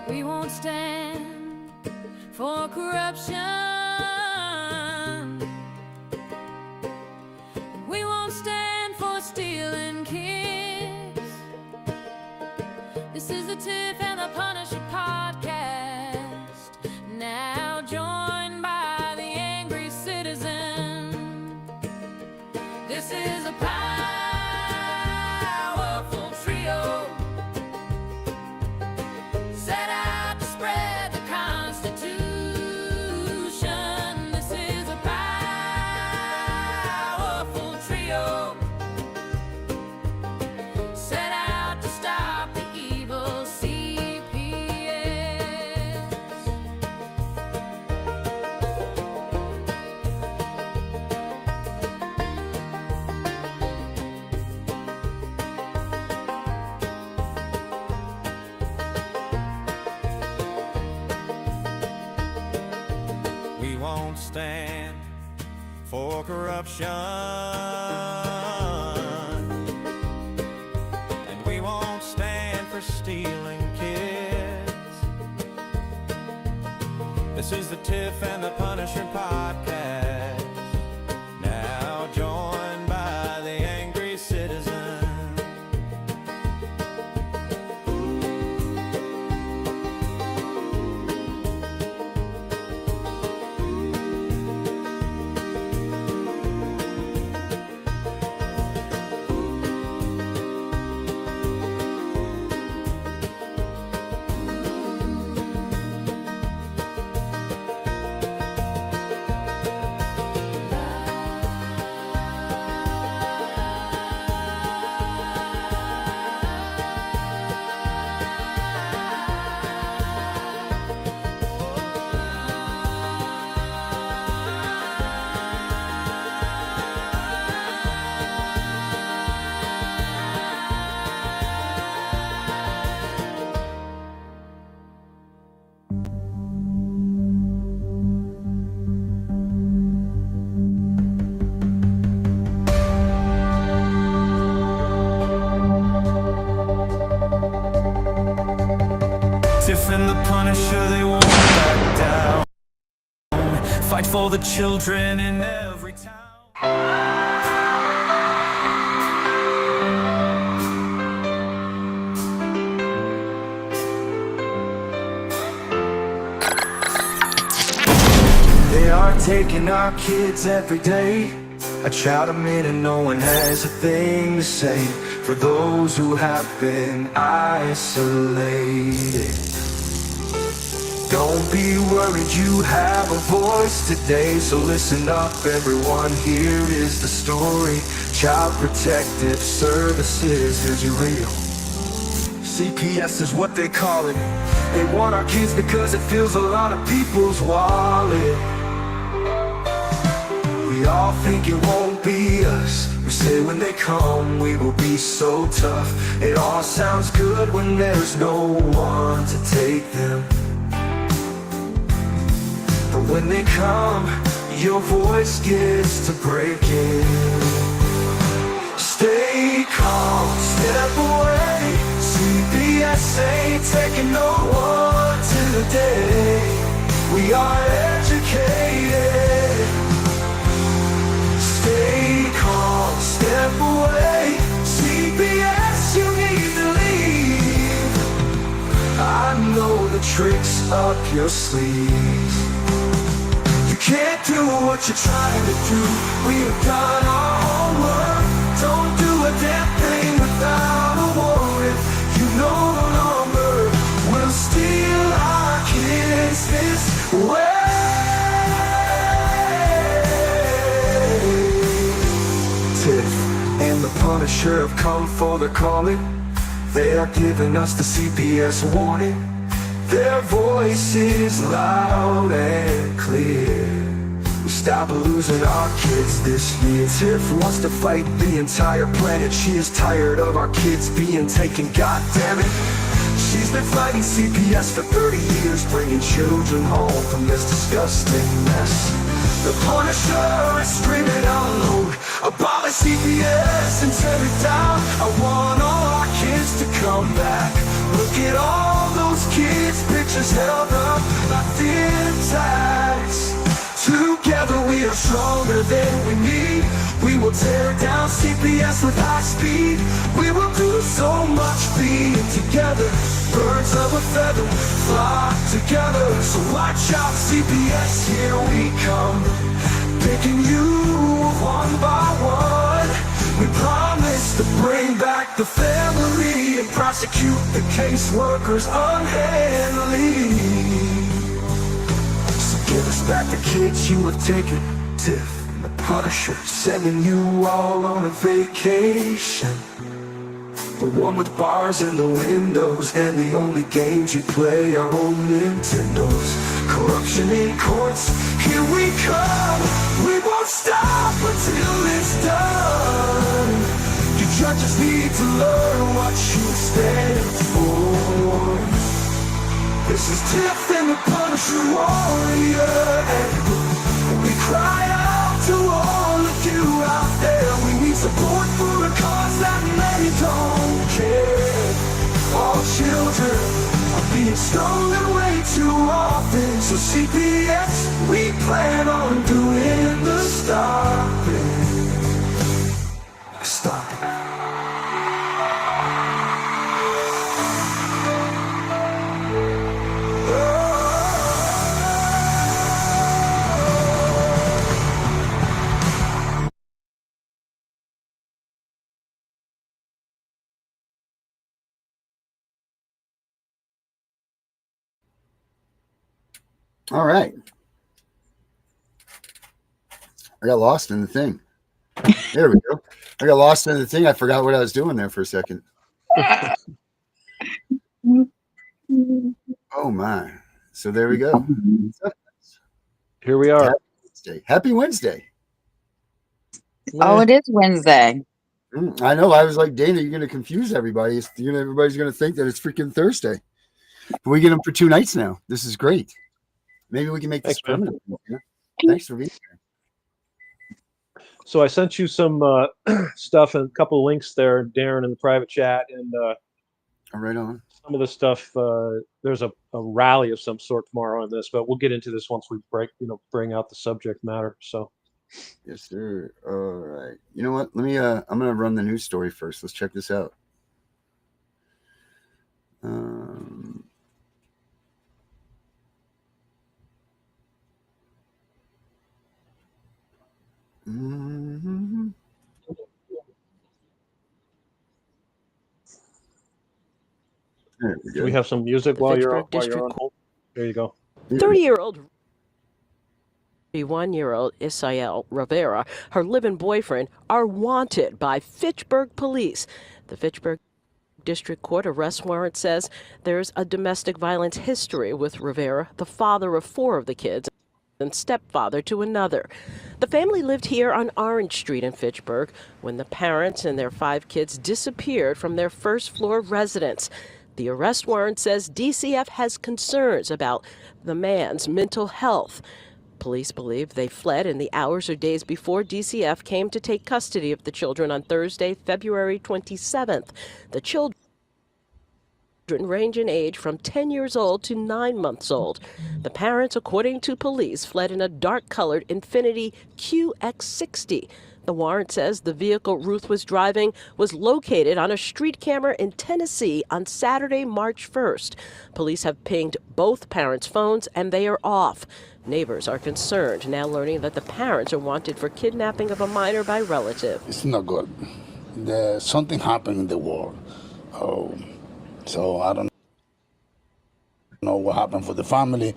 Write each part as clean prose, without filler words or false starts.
We won't stand for corruption. We won't stand for stealing kids. This is the Tiff and the Punisher podcast, now joined by the angry citizen. This is a powerful trio, set out to spread the Constitution. This is a powerful trio, set out to stop the evil CPS. We won't stand for corruption, and we won't stand for stealing kids. This is the Tiff and the Punisher podcast, now joined by the angry citizen. Tiff and the Punisher, they won't back down. Fight for the children in every town. They are taking our kids every day. I shout them in and no one has a thing to say for those who have been isolated. Don't be worried, you have a voice today. So listen up everyone, here is the story. Child Protective Services is real. CPS is what they call it. They want our kids because it fills a lot of people's wallet. We all think it won't be us. We say when they come we will be so tough. It all sounds good when there's no one to take them. But when they come, your voice gets to breaking. Stay calm, step away. CPS ain't taking no one today. We are educated. Stay calm, step away. CPS, you need to leave. I know the tricks up your sleeve. You can't do what you're trying to do. We've done our homework. Don't do a damn thing without a warrant. You no longer will steal our kids this way. Tiff and the Punisher have come for the calling. They are giving us the CPS warning. Their voice is loud and clear. We stop losing our kids this year. Tiff wants to fight the entire planet. She is tired of our kids being taken, god damn it. She's been fighting CPS for 30 years, bringing children home from this disgusting mess. The Punisher is screaming out loud, abolish CPS and tear it down. I want all our kids to come back. Look at all those kids' pictures held up like thin tags. Together we are stronger than we need. We will tear down CPS with high speed. We will do so much being together. Birds of a feather flock together. So watch out CPS, here we come. Picking you one by one. We promise to bring back the family and prosecute the caseworkers unhandily. Give us back the kids you have taken. Tiff and the Punisher sending you all on a vacation. The one with bars in the windows, and the only games you play are on Nintendos. Corruption in courts, here we come. We won't stop until it's done. You judges need to learn what you stand for. This is Tiff and the Punisher warrior, and we cry out to all of you out there. We need support for a cause that many don't care. All children are being stolen way too often. So CPS, we plan on doing the stopping. Stop it. All right. I got lost in the thing. There we go. I got lost in the thing. I forgot what I was doing there for a second. Oh, my. So there we go. Here we are. Happy Wednesday. Happy Wednesday. Oh, it is Wednesday. I know. I was like, Dana, you're going to confuse everybody. Everybody's going to think that it's freaking Thursday. But we get them for 2 nights now. This is great. Maybe we can make this permanent. Thanks for being here. So I sent you some stuff and a couple of links there, Darren, in the private chat, and Right on. some of the stuff. There's a rally of some sort tomorrow on this, but we'll get into this once we bring out the subject matter. So, yes, sir. All right. You know what? Let me. I'm gonna run the news story first. Let's check this out. Mm-hmm. do we have some music while you're on hold? There you go. 30-year-old 31-year-old Isael Rivera, her live-in boyfriend, are wanted by Fitchburg police. The Fitchburg District Court arrest warrant says there's a domestic violence history with Rivera, the father of 4 of the kids, and stepfather to another. The family lived here on Orange Street in Fitchburg when the parents and their 5 kids disappeared from their first-floor residence. The arrest warrant says DCF has concerns about the man's mental health. Police believe they fled in the hours or days before DCF came to take custody of the children on Thursday, February 27th. The children range in age from 10 years old to 9 months old. The parents, according to police, fled in a dark-colored Infiniti QX60. The warrant says the vehicle Ruth was driving was located on a street camera in Tennessee on Saturday, March 1st. Police have pinged both parents' phones and they are off. Neighbors are concerned, now learning that the parents are wanted for kidnapping of a minor by relative. It's not good. Something happened in the world. So I don't know what happened for the family.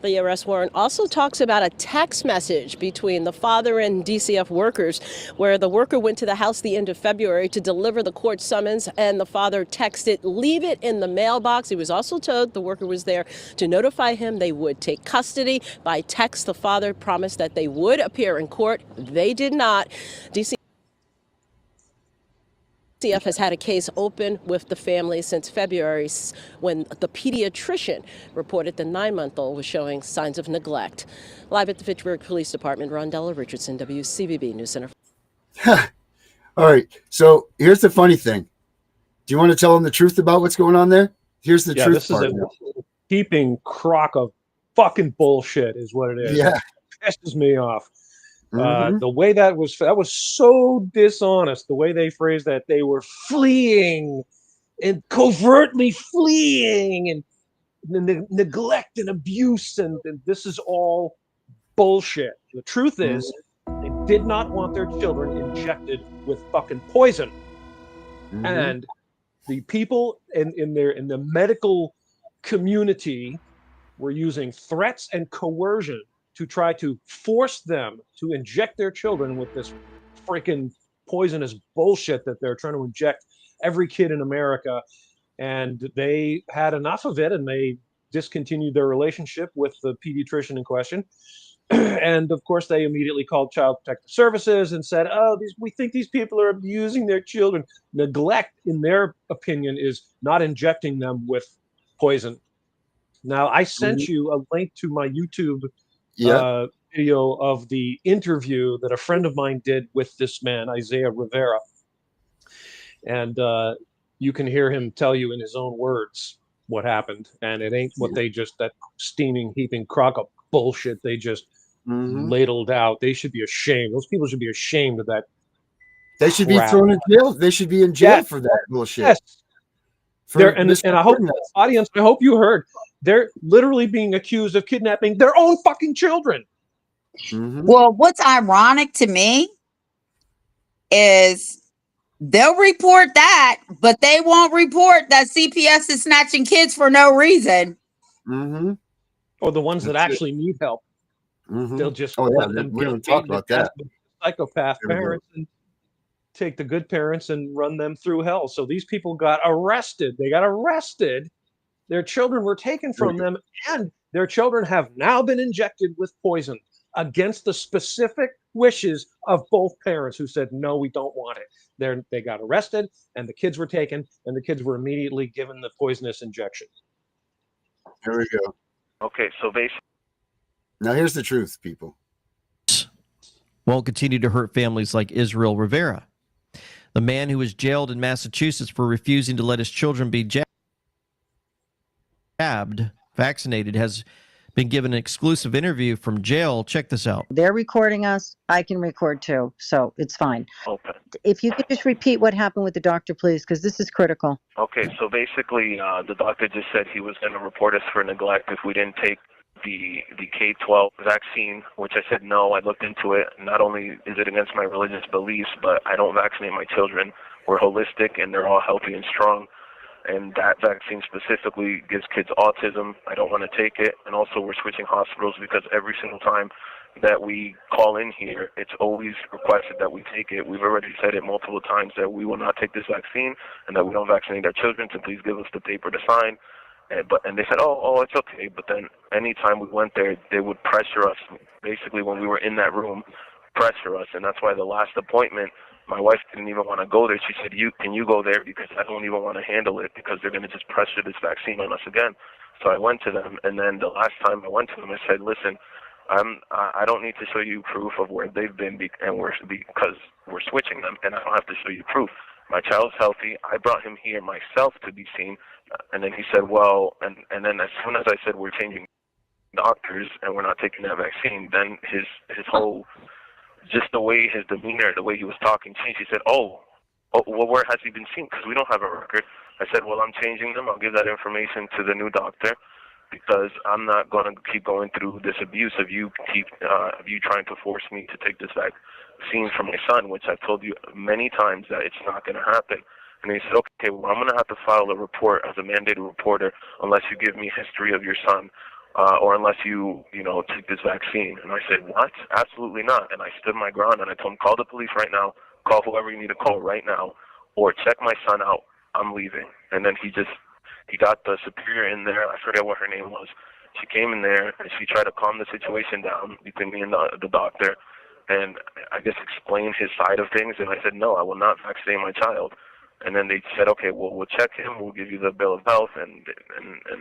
The arrest warrant also talks about a text message between the father and DCF workers, where the worker went to the house the end of February to deliver the court summons, and the father texted, "Leave it in the mailbox." He was also told the worker was there to notify him they would take custody. By text, the father promised that they would appear in court. They did not. DCF CF has had a case open with the family since February when the pediatrician reported the 9-month-old was showing signs of neglect. Live at the Fitchburg Police Department, Rondella Richardson, WCVB News Center. All right. So here's the funny thing. Do you want to tell them the truth about what's going on there? Here's the truth this part. is a heaping crock of fucking bullshit is what it is. Yeah. It pisses me off. Mhm. The way that was so dishonest. The way they phrased that, they were fleeing and covertly fleeing and neglect and abuse, and this is all bullshit. The truth is, they did not want their children injected with fucking poison, and the people in the medical community were using threats and coercion to try to force them to inject their children with this freaking poisonous bullshit that they're trying to inject every kid in America. And they had enough of it, and they discontinued their relationship with the pediatrician in question. And of course, they immediately called Child Protective Services and said, "Oh, we think these people are abusing their children." Neglect, in their opinion, is not injecting them with poison. Now, I sent you a link to my YouTube video of the interview that a friend of mine did with this man, Isaiah Rivera. And you can hear him tell you in his own words what happened. And it ain't what they just, that steaming, heaping crock of bullshit they just ladled out. They should be ashamed. Those people should be ashamed of that. They should be thrown in jail. They should be in jail for that bullshit. Yes. And I hope, audience, I hope you heard, they're literally being accused of kidnapping their own fucking children. Well, what's ironic to me is they'll report that, but they won't report that CPS is snatching kids for no reason. Or the ones that actually need help. They'll just let them we don't talk about that. Psychopath parents and take the good parents and run them through hell. So these people got arrested. They got arrested. Their children were taken from them, and their children have now been injected with poison against the specific wishes of both parents who said, no, we don't want it. They got arrested, and the kids were taken, and the kids were immediately given the poisonous injection. Here we go. Okay, so basically, now here's the truth, people. Won't continue to hurt families like Israel Rivera, the man who was jailed in Massachusetts for refusing to let his children be vaccinated, has been given an exclusive interview from jail. Check this out. They're recording us. I can record too, so it's fine. okay. If you could just repeat what happened with the doctor, please, because this is critical. Okay, so basically, the doctor just said he was going to report us for neglect if we didn't take the K-12 vaccine, which I said no. I looked into it. Not only is it against my religious beliefs, but I don't vaccinate my children. We're holistic, and they're all healthy and strong. And that vaccine specifically gives kids autism. I don't want to take it. And also, we're switching hospitals because every single time that we call in here, it's always requested that we take it. We've already said it multiple times that we will not take this vaccine and that we don't vaccinate our children, so please give us the paper to sign. And they said, oh, it's okay. But then anytime we went there, they would pressure us. Basically, when we were in that room, pressure us. And that's why the last appointment, my wife didn't even want to go there. She said, can you go there, because I don't even want to handle it, because they're going to just pressure this vaccine on us again. So I went to them, and then the last time I went to them, I said, listen, I don't need to show you proof of where they've been, because we're switching them, and I don't have to show you proof. My child's healthy. I brought him here myself to be seen. And then he said, well, and then as soon as I said we're changing doctors and we're not taking that vaccine, then his whole, just the way his demeanor, the way he was talking changed. He said, well, where has he been seen? Because we don't have a record. I said, well, I'm changing them. I'll give that information to the new doctor, because I'm not going to keep going through this abuse of you trying to force me to take this vaccine for my son, which I've told you many times that it's not going to happen. And he said, okay, well, I'm going to have to file a report as a mandated reporter unless you give me history of your son, or unless you take this vaccine. And I said, what? Absolutely not. And I stood my ground, and I told him, call the police right now, call whoever you need to call right now, or check my son out. I'm leaving. And then he got the superior in there. I forget what her name was. She came in there, and she tried to calm the situation down between me and the doctor, and I guess explain his side of things. And I said, no, I will not vaccinate my child. And then they said, okay, well, we'll check him. We'll give you the bill of health. And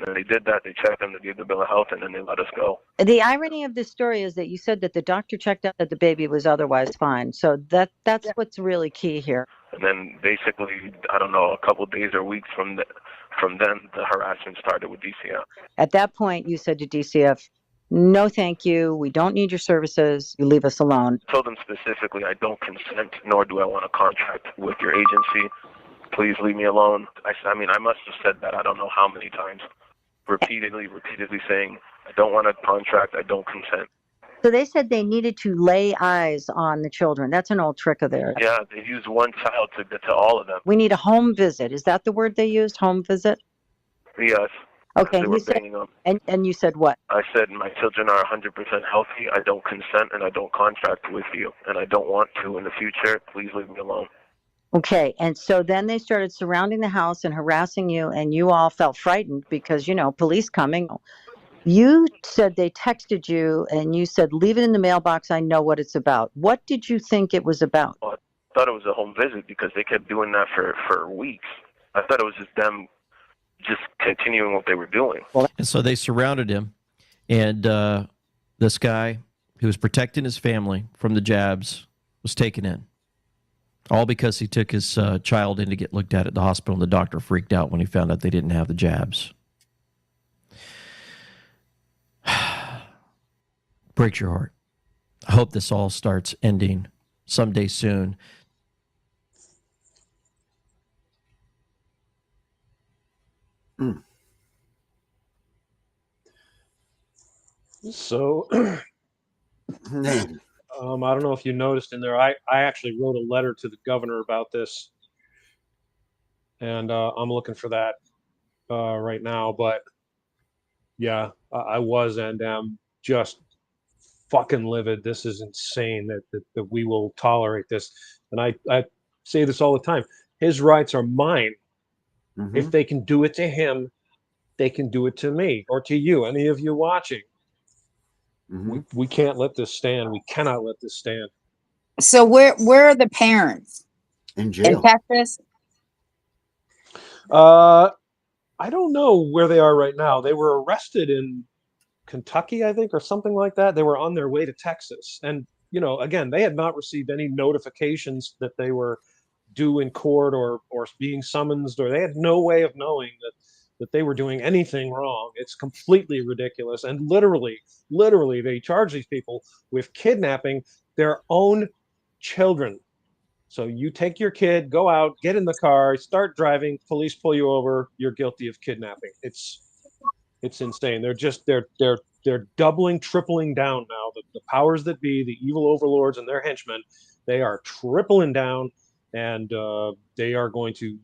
then they did that. They checked him. They gave the bill of health, and then they let us go. The irony of this story is that you said that the doctor checked out that the baby was otherwise fine. So that's what's really key here. And then basically, I don't know, a couple of days or weeks from then, the harassment started with DCF. At that point, you said to DCF, no, thank you. We don't need your services. You leave us alone. I told them specifically, I don't consent, nor do I want a contract with your agency. Please leave me alone. I mean, I must have said that I don't know how many times. Repeatedly saying, I don't want a contract. I don't consent. So they said they needed to lay eyes on the children. That's an old trick of theirs. Yeah, they used one child to get to all of them. We need a home visit. Is that the word they used? Home visit? Yes. Okay. They were banging them. And you said what? I said, my children are 100% healthy. I don't consent, and I don't contract with you, and I don't want to in the future. Please leave me alone. Okay. And so then they started surrounding the house and harassing you, and you all felt frightened because, police coming. You said they texted you and you said, leave it in the mailbox. I know what it's about. What did you think it was about? Well, I thought it was a home visit because they kept doing that for weeks. I thought it was just them just continuing what they were doing. And so they surrounded him, and this guy who was protecting his family from the jabs was taken in. All because he took his child in to get looked at the hospital, and the doctor freaked out when he found out they didn't have the jabs. Breaks your heart. I hope this all starts ending someday soon. So, I don't know if you noticed in there, I actually wrote a letter to the governor about this, and I'm looking for that right now. But yeah, I was and am just fucking livid. This is insane that we will tolerate this. And I say this all the time. His rights are mine. Mm-hmm. If they can do it to him, they can do it to me or to you, any of you watching. Mm-hmm. We can't let this stand. We cannot let this stand. So where are the parents? In jail. In Texas? I don't know where they are right now. They were arrested in Kentucky, I think, or something like that. They were on their way to Texas. And, again, they had not received any notifications that they were due in court or being summoned, or they had no way of knowing that they were doing anything wrong. It's completely ridiculous. And literally, they charge these people with kidnapping their own children. So you take your kid, go out, get in the car, start driving, police pull you over, you're guilty of kidnapping. It's insane. They're doubling, tripling down now. The powers that be, the evil overlords and their henchmen, they are tripling down, and they are going to,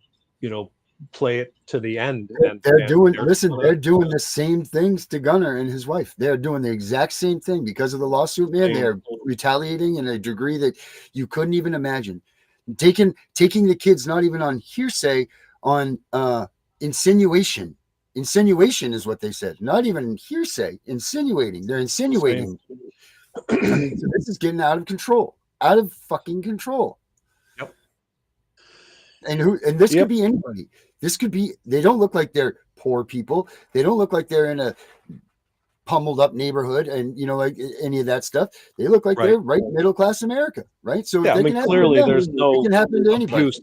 play it to the end. And they're doing the same things to Gunner and his wife. They're doing the exact same thing because of the lawsuit, man. They're retaliating in a degree that you couldn't even imagine. Taking the kids not even on hearsay, on insinuation. Insinuation is what they said. Not even hearsay. Insinuating. They're insinuating. I mean, so this is getting out of control. Out of fucking control. Yep. And this could be anybody. This could be. They don't look like they're poor people. They don't look like they're in a pummeled up neighborhood and like any of that stuff. They look like they're right middle class America, right? So yeah, clearly there's no abuse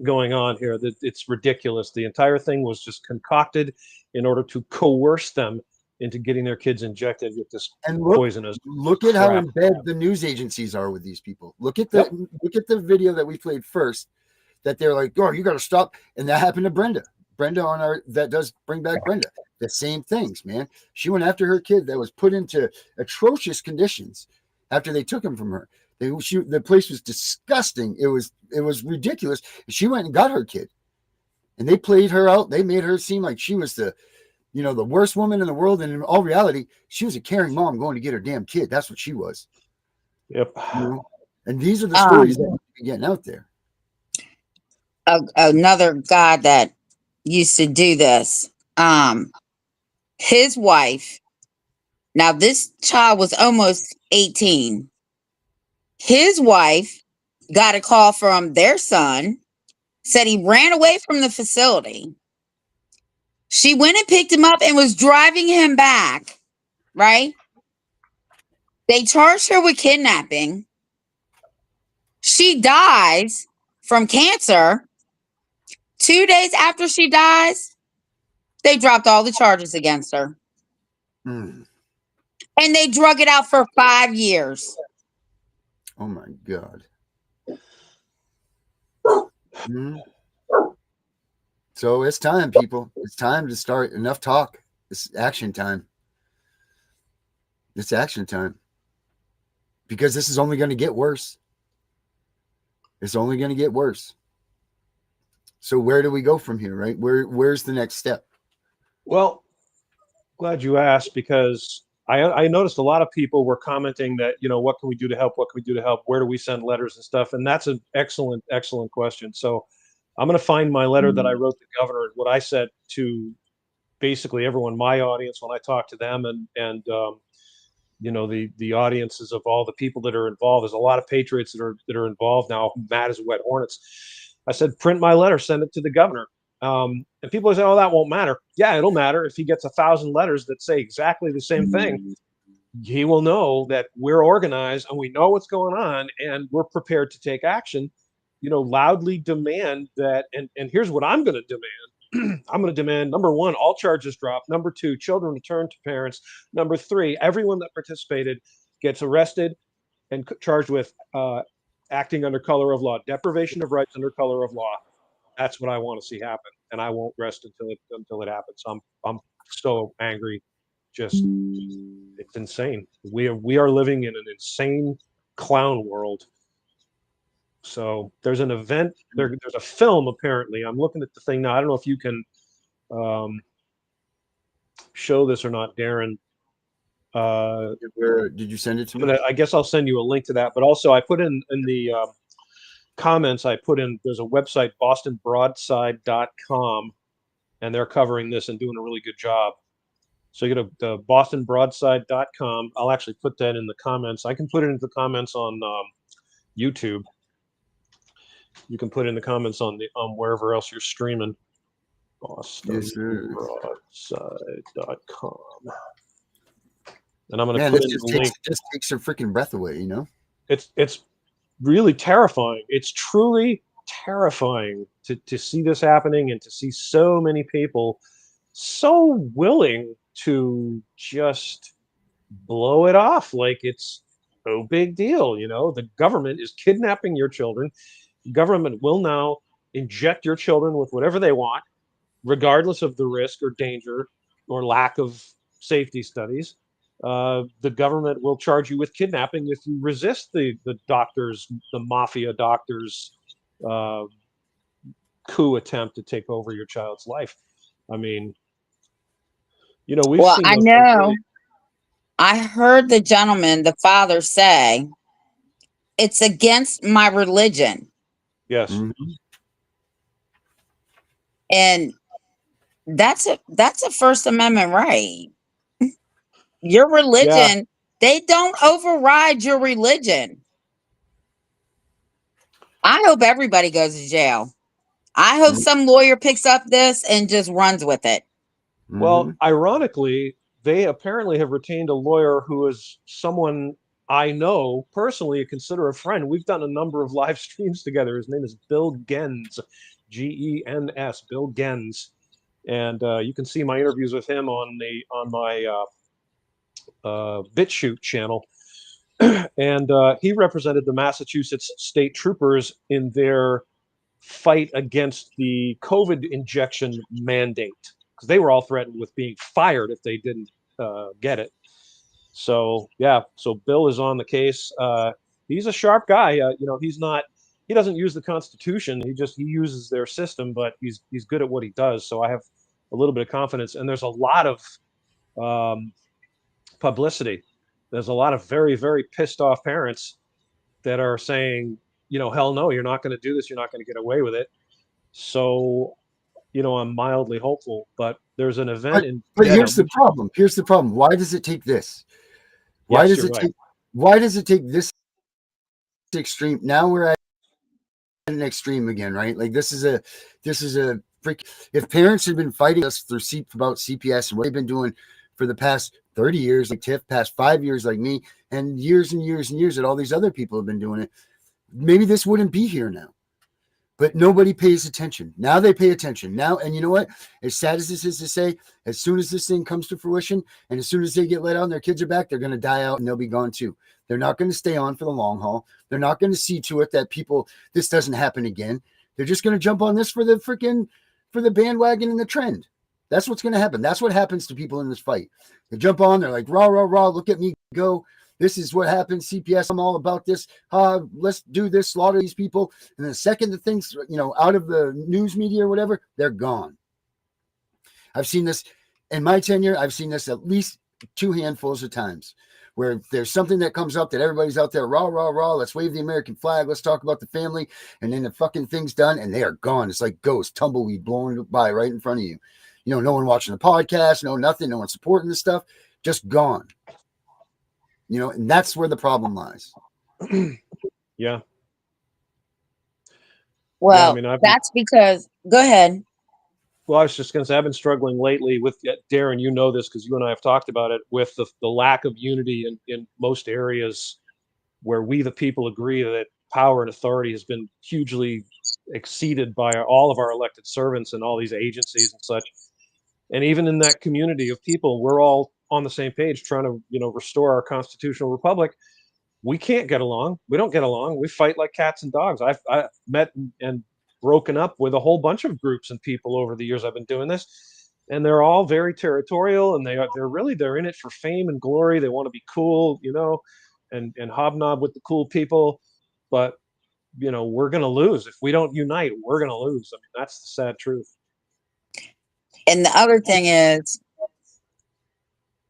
going on here. That it's ridiculous. The entire thing was just concocted in order to coerce them into getting their kids injected with this poisonous. Look at how in bed the news agencies are with these people. Look at the video that we played first. That they're like, oh, you got to stop, and that happened to Brenda. Brenda that does Bring Back Brenda. The same things, man. She went after her kid that was put into atrocious conditions after they took him from her. The place was disgusting. It was ridiculous. She went and got her kid, and they played her out. They made her seem like she was the worst woman in the world. And in all reality, she was a caring mom going to get her damn kid. That's what she was. Yep. And these are the stories that are getting out there. Another guy that used to do this. His wife. Now this child was almost 18. His wife got a call from their son said he ran away from the facility. She went and picked him up and was driving him back, right? They charged her with kidnapping. She dies from cancer. 2 days after she dies, they dropped all the charges against her. Mm. And they drug it out for 5 years. Oh my God. Mm. So it's time, people. It's time to start. Enough talk. It's action time. It's action time. Because this is only going to get worse. It's only going to get worse. So where do we go from here, right? Where's the next step? Well, glad you asked, because I noticed a lot of people were commenting that, what can we do to help? What can we do to help? Where do we send letters and stuff? And that's an excellent, excellent question. So I'm going to find my letter that I wrote the governor, and what I said to basically everyone, my audience, when I talked to them, and the audiences of all the people that are involved. There's a lot of patriots that are involved now, mad as wet hornets. I said, print my letter, send it to the governor. And people say, oh, that won't matter. Yeah, it'll matter. If he gets 1,000 letters that say exactly the same thing, he will know that we're organized and we know what's going on and we're prepared to take action. Loudly demand that. And here's what I'm going to demand. I'm going to demand, number one, all charges drop. Number two, children return to parents. Number three, everyone that participated gets arrested and charged with acting under color of law, deprivation of rights under color of law. That's what I want to see happen, and I won't rest until it happens. I'm so angry. Just it's insane. We are living in an insane clown world. So there's an event. There's a film apparently. I'm looking at the thing now. I don't know if you can show this or not, Darren. Where did you send it to me? I guess I'll send you a link to that. But also, I put in the comments. I put in, there's a website, bostonbroadside.com, and they're covering this and doing a really good job. So you go to bostonbroadside.com. I'll actually put that in the comments. I can put it into the comments on YouTube. You can put it in the comments on wherever else you're streaming. bostonbroadside.com. And I'm going to put in the link. It just takes your freaking breath away, It's really terrifying. It's truly terrifying to see this happening and to see so many people so willing to just blow it off like it's no big deal. The government is kidnapping your children. The government will now inject your children with whatever they want, regardless of the risk or danger or lack of safety studies. The government will charge you with kidnapping if you resist the doctors, the mafia doctors' coup attempt to take over your child's life. I mean, we've seen. I know. I heard the gentleman, the father, say, "It's against my religion." Yes. Mm-hmm. And that's a First Amendment right. Your religion, they don't override your religion. I hope everybody goes to jail. I hope some lawyer picks up this and just runs with it. Well, ironically, they apparently have retained a lawyer who is someone I know personally, consider a friend. We've done a number of live streams together. His name is Bill Gens, Gens, Bill Gens. And you can see my interviews with him on my BitChute channel. And he represented the Massachusetts state troopers in their fight against the COVID injection mandate, because they were all threatened with being fired if they didn't get it. So Bill is on the case. He's a sharp guy. He doesn't use the Constitution. He uses their system, but he's good at what he does. So I have a little bit of confidence. And there's a lot of publicity. There's a lot of very, very pissed off parents that are saying, hell no, you're not going to do this. You're not going to get away with it. So, I'm mildly hopeful, but there's an event but here's the problem. Why does it take this? Why does it take this extreme? Now we're at an extreme again, right? Like this is a freak. If parents had been fighting us through about CPS and what they've been doing for the past 30 years, like Tiff, past 5 years, like me, and years and years and years that all these other people have been doing it, maybe this wouldn't be here now. But nobody pays attention. Now they pay attention. Now, and you know what? As sad as this is to say, as soon as this thing comes to fruition, and as soon as they get let out and their kids are back, they're going to die out and they'll be gone too. They're not going to stay on for the long haul. They're not going to see to it that this doesn't happen again. They're just going to jump on this for the bandwagon and the trend. That's what's going to happen. That's what happens to people in this fight. They jump on. They're like, rah, rah, rah, look at me go. This is what happens. CPS, I'm all about this. Let's do this, slaughter these people. And the second the things, out of the news media or whatever, they're gone. I've seen this in my tenure. I've seen this at least 2 handfuls of times where there's something that comes up that everybody's out there, rah, rah, rah, let's wave the American flag. Let's talk about the family. And then the fucking thing's done and they are gone. It's like ghosts, tumbleweed blowing by right in front of you. No one watching the podcast, no nothing, no one supporting this stuff, just gone. And that's where the problem lies. Yeah. Well, that's because, go ahead. Well, I was just going to say, I've been struggling lately with, Darren, you know this because you and I have talked about it, with the lack of unity in most areas where we, the people, agree that power and authority has been hugely exceeded by all of our elected servants and all these agencies and such. And even in that community of people, we're all on the same page trying to, restore our constitutional republic. We can't get along. We don't get along. We fight like cats and dogs. I've met and broken up with a whole bunch of groups and people over the years I've been doing this, and they're all very territorial, and they're in it for fame and glory. They want to be cool, and hobnob with the cool people. But we're going to lose if we don't unite. We're going to lose. I mean, that's the sad truth. And the other thing is,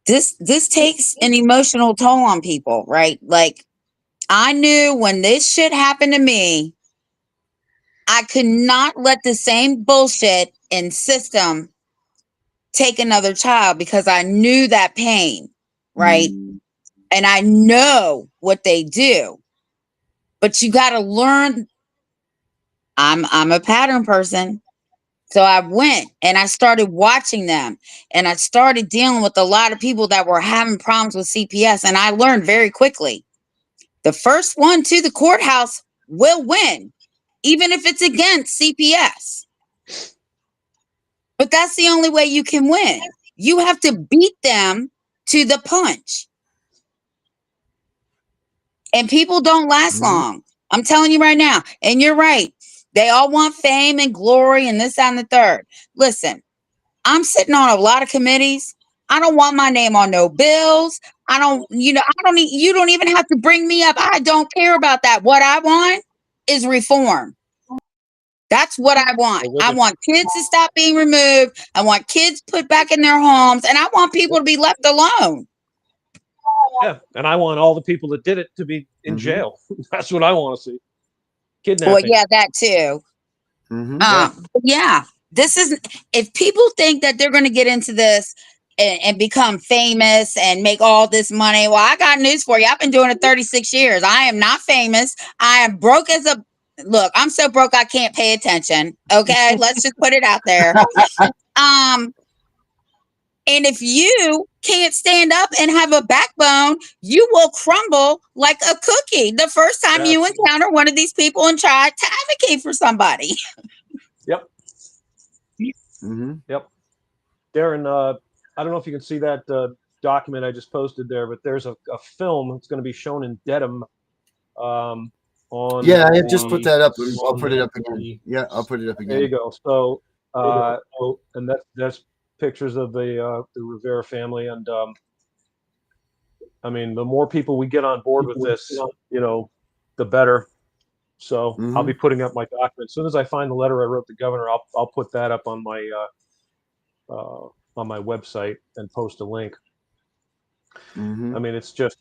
this takes an emotional toll on people, right? Like, I knew when this shit happened to me, I could not let the same bullshit and system take another child, because I knew that pain, right? And I know what they do. But you got to learn. I'm a pattern person. So I went and I started watching them, and I started dealing with a lot of people that were having problems with CPS. And I learned very quickly, the first one to the courthouse will win, even if it's against CPS. But that's the only way you can win. You have to beat them to the punch. And people don't last long. I'm telling you right now. And you're right. They all want fame and glory and this, that, and the third. Listen, I'm sitting on a lot of committees. I don't want my name on no bills. You don't even have to bring me up. I don't care about that. What I want is reform. That's what I want. I want kids to stop being removed. I want kids put back in their homes, and I want people to be left alone. Yeah, and I want all the people that did it to be in jail. That's what I want to see. Kidnapping. Well, yeah, that too. Yeah, this is, if people think that they're going to get into this and become famous and make all this money, well, I got news for you. I've been doing it 36 years. I am not famous. I am broke as a look. I'm so broke I can't pay attention. Okay, let's just put it out there. And if you can't stand up and have a backbone, you will crumble like a cookie the first time you encounter one of these people and try to advocate for somebody. Yep. Yep. Darren, I don't know if you can see that document I just posted there, but there's a film that's going to be shown in Dedham. I have just put that up. I'll put it up again. Yeah, I'll put it up again. There you go. So, and that's pictures of the Rivera family, and I mean, the more people we get on board with this, the better. So I'll be putting up my document as soon as I find the letter I wrote the governor. I'll put that up on my website and post a link. I mean, it's just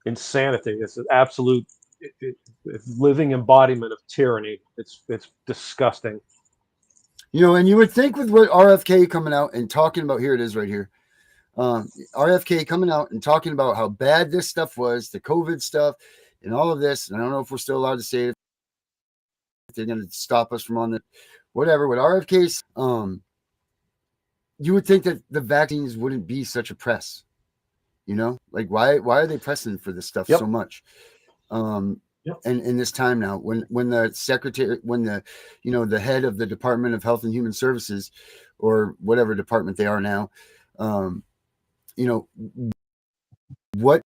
insanity. It's an absolute living embodiment of tyranny. It's disgusting. And you would think with what RFK coming out and talking about, here it is right here. RFK coming out and talking about how bad this stuff was, the COVID stuff and all of this. And I don't know if we're still allowed to say it. they're going to stop us from on the whatever. With RFK's, you would think that the vaccines wouldn't be such a press. Like why are they pressing for this stuff so much? And in this time now, when the secretary, when the head of the Department of Health and Human Services, or whatever department they are now, what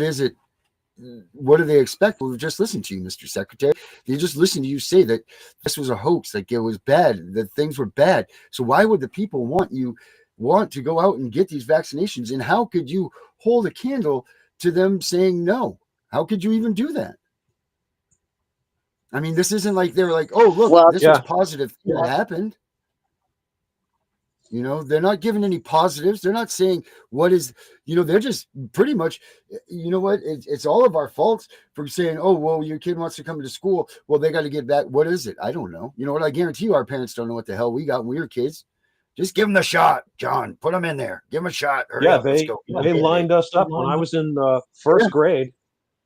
is it? What do they expect? We'll just listen to you, Mr. Secretary. They just listen to you say that this was a hoax, like it was bad, that things were bad. So why would the people want to go out and get these vaccinations? And how could you hold a candle to them saying no? How could you even do that? I mean, this isn't like they were like, oh, look, this was positive thing that happened. They're not giving any positives. They're not saying what is, they're just pretty much, it's all of our faults for saying, oh, well, your kid wants to come to school. Well, they got to get back. What is it? I don't know. You know what? I guarantee you our parents don't know what the hell we got when we were kids. Just give them the shot, John. Put them in there. Give them a shot. Hurry up. Let's go. They lined us up when I was in first grade.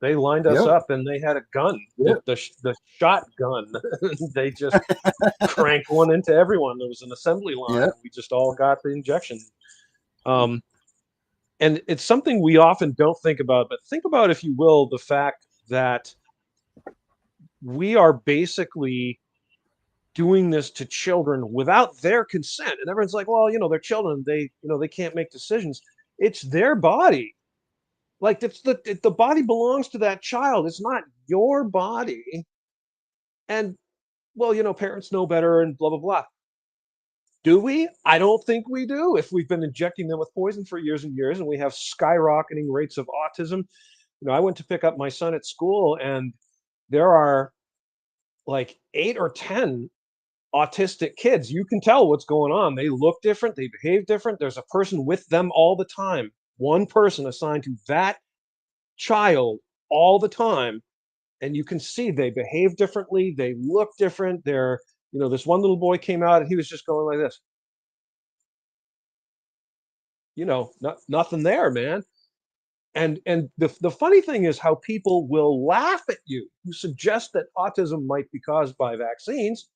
They lined us up and they had a gun, the shotgun. They just cranked one into everyone. There was an assembly line. We just all got the injection. And it's something we often don't think about, but think about, if you will, the fact that we are basically doing this to children without their consent. And everyone's like, well, they're children. They can't make decisions. It's their body. Like the body belongs to that child. It's not your body. And well, parents know better and blah, blah, blah. Do we? I don't think we do. If we've been injecting them with poison for years and years, and we have skyrocketing rates of autism. I went to pick up my son at school, and there are like 8 or 10 autistic kids. You can tell what's going on. They look different. They behave different. There's a person with them all the time. One person assigned to that child all the time, and you can see they behave differently. They look different. They're, this one little boy came out and he was just going like this. Nothing there, man. And the funny thing is how people will laugh at you who suggest that autism might be caused by vaccines,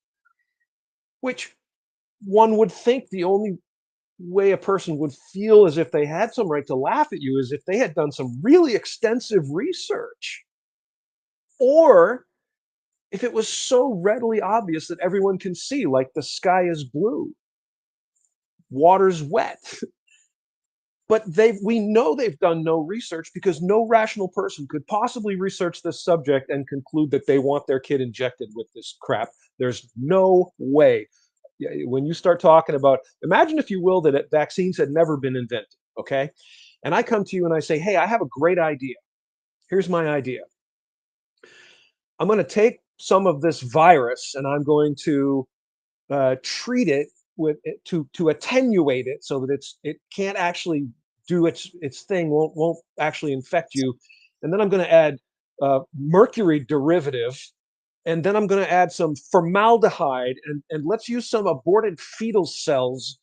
which one would think the only way a person would feel as if they had some right to laugh at you is if they had done some really extensive research, or if it was so readily obvious that everyone can see, like the sky is blue, water's wet. But we know they've done no research, because no rational person could possibly research this subject and conclude that they want their kid injected with this crap. There's no way. When you start talking about, imagine, if you will, that vaccines had never been invented, okay? And I come to you and I say, hey, I have a great idea. Here's my idea. I'm going to take some of this virus and I'm going to treat it with it to attenuate it so that it can't actually do its thing, won't actually infect you. And then I'm going to add mercury derivative. And then I'm going to add some formaldehyde, and let's use some aborted fetal cells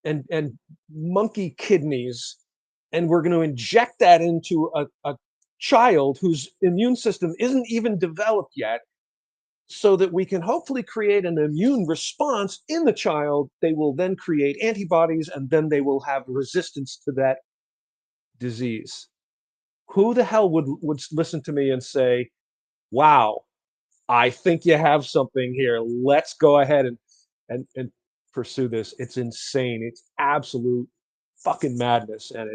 and monkey kidneys. And we're going to inject that into a child whose immune system isn't even developed yet, so that we can hopefully create an immune response in the child. They will then create antibodies, and then they will have resistance to that disease. Who the hell would listen to me and say, wow, I think you have something here. Let's go ahead and pursue this. It's insane. It's absolute fucking madness. And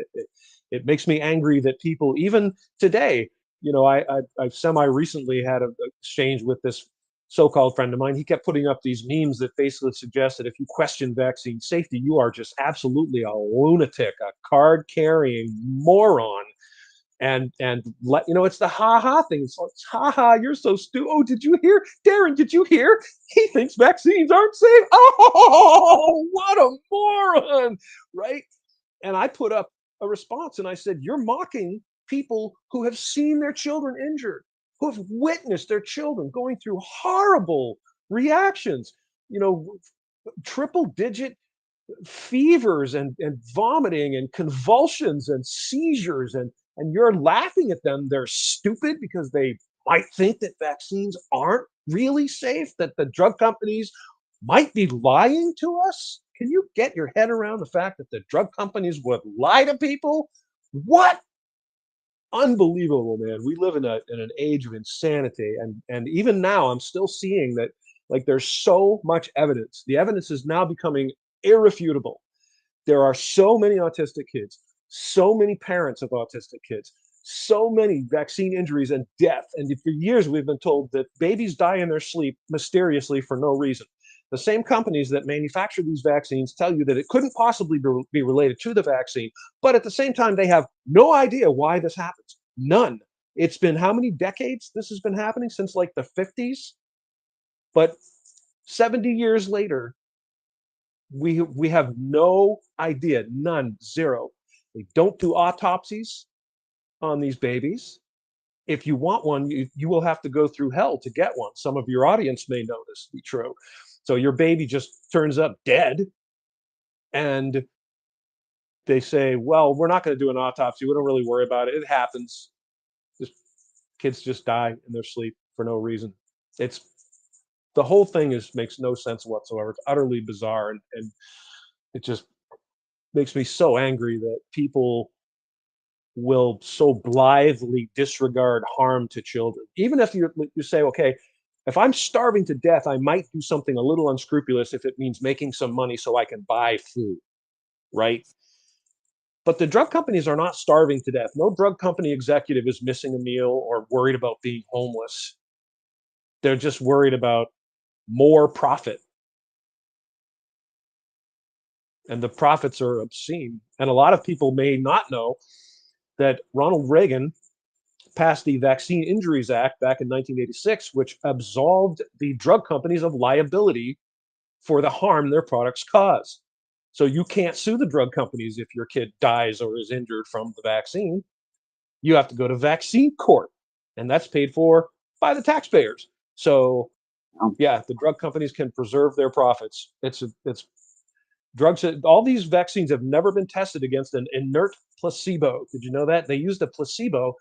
it makes me angry that people, even today, I semi-recently had an exchange with this so-called friend of mine. He kept putting up these memes that basically suggest that if you question vaccine safety, you are just absolutely a lunatic, a card-carrying moron. And it's the ha-ha thing. So it's ha-ha, you're so stupid. Oh, did you hear? Darren, did you hear? He thinks vaccines aren't safe. Oh, what a moron, right? And I put up a response and I said, you're mocking people who have seen their children injured, who have witnessed their children going through horrible reactions, triple-digit fevers and vomiting and convulsions and seizures and and you're laughing at them. They're stupid because they might think that vaccines aren't really safe, that the drug companies might be lying to us. Can you get your head around the fact that the drug companies would lie to people? What? Unbelievable, man. We live in an age of insanity, and even now I'm still seeing that, like, there's so much evidence. The evidence is now becoming irrefutable. There are so many autistic kids, so many parents of autistic kids, so many vaccine injuries and death. And for years, we've been told that babies die in their sleep mysteriously for no reason. The same companies that manufacture these vaccines tell you that it couldn't possibly be related to the vaccine, but at the same time, they have no idea why this happens. None. It's been how many decades this has been happening? Since like the 50s? But 70 years later, we have no idea, none, zero. They don't do autopsies on these babies. If you want one, you will have to go through hell to get one. Some of your audience may know this to be true. So your baby just turns up dead, and they say, well, we're not going to do an autopsy. We don't really worry about it. It happens. Just kids just die in their sleep for no reason. It's the whole thing makes no sense whatsoever. It's utterly bizarre, and it just makes me so angry that people will so blithely disregard harm to children. Even if you say, okay, if I'm starving to death, I might do something a little unscrupulous if it means making some money so I can buy food, right? But the drug companies are not starving to death. No drug company executive is missing a meal or worried about being homeless. They're just worried about more profit. And the profits are obscene. And a lot of people may not know that Ronald Reagan passed the Vaccine Injuries Act back in 1986, which absolved the drug companies of liability for the harm their products cause. So you can't sue the drug companies if your kid dies or is injured from the vaccine. You have to go to vaccine court, and that's paid for by the taxpayers. So yeah, the drug companies can preserve their profits. It's drugs. All these vaccines have never been tested against an inert placebo. Did you know that? They used a placebo,